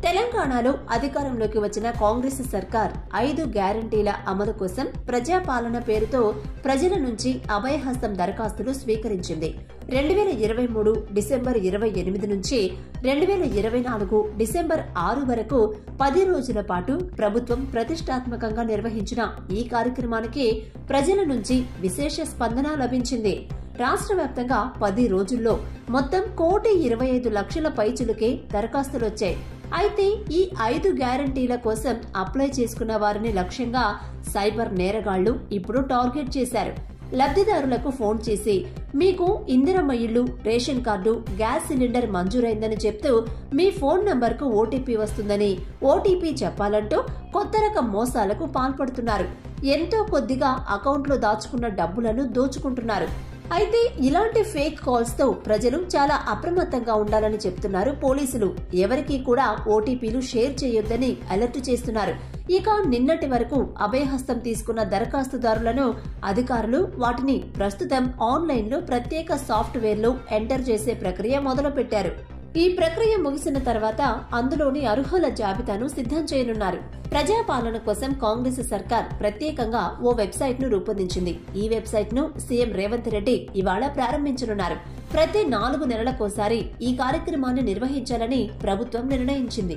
తెలంగాణలో అధికారంలోకి వచ్చిన కాంగ్రెస్ సర్కార్ 5 గ్యారంటీల అమలు కోసం ప్రజాపాలన పేరుతో ప్రజల నుంచి అభయహస్తం దరఖాస్తులు స్వీకరించింది. 2023 డిసెంబర్ 28 నుంచి 2024 డిసెంబర్ 6 వరకు 10 రోజుల పాటు ప్రభుత్వం ప్రతిష్టాత్మకంగా నిర్వహించిన ఈ కార్యక్రమానికి ప్రజల నుంచి విశేష స్పందన లభించింది. రాష్ట్ర వ్యాప్తంగా 10 రోజుల్లో మొత్తం 1,25,00,000 పైచిలుకే దరఖాస్తులొచ్చాయి. అయితే ఈ 5 గ్యారంటీల కోసం అప్లై చేసుకున్న వారిని లక్ష్యంగా సైబర్ నేరగాళ్లు ఇప్పుడు టార్గెట్ చేశారు. లబ్ధిదారులకు ఫోన్ చేసి మీకు ఇందిరమ్మ ఇళ్లు, రేషన్ కార్డు, గ్యాస్ సిలిండర్ మంజూరైందని చెప్తూ మీ ఫోన్ నంబర్కు ఓటీపీ వస్తుందని, ఓటీపీ చెప్పాలంటూ కొత్త రకం మోసాలకు పాల్పడుతున్నారు. ఎంతో కొద్దిగా అకౌంట్లో దాచుకున్న డబ్బులను దోచుకుంటున్నారు. అయితే ఇలాంటి ఫేక్ కాల్స్ తో ప్రజలు చాలా అప్రమత్తంగా ఉండాలని చెప్తున్నారు పోలీసులు. ఎవరికీ కూడా ఓటీపీలు షేర్ చేయొద్దని అలర్ట్ చేస్తున్నారు. ఇక నిన్నటి వరకు అభయహస్తం తీసుకున్న దరఖాస్తుదారులను అధికారులు వాటిని ప్రస్తుతం ఆన్లైన్లో ప్రత్యేక సాఫ్ట్వేర్లో ఎంటర్ చేసే ప్రక్రియ మొదలుపెట్టారు. ఈ ప్రక్రియ ముగిసిన తర్వాత అందులోని అర్హుల జాబితాను సిద్ధం చేయనున్నారు. ప్రజాపాలన కోసం కాంగ్రెస్ సర్కార్ ప్రత్యేకంగా ఓ వెబ్సైట్ ను రూపొందించింది. ఈ వెబ్సైట్ ను సీఎం రేవంత్ రెడ్డి ఇవాళ ప్రారంభించనున్నారు. ప్రతి 4 నెలలకోసారి ఈ కార్యక్రమాన్ని నిర్వహించాలని ప్రభుత్వం నిర్ణయించింది.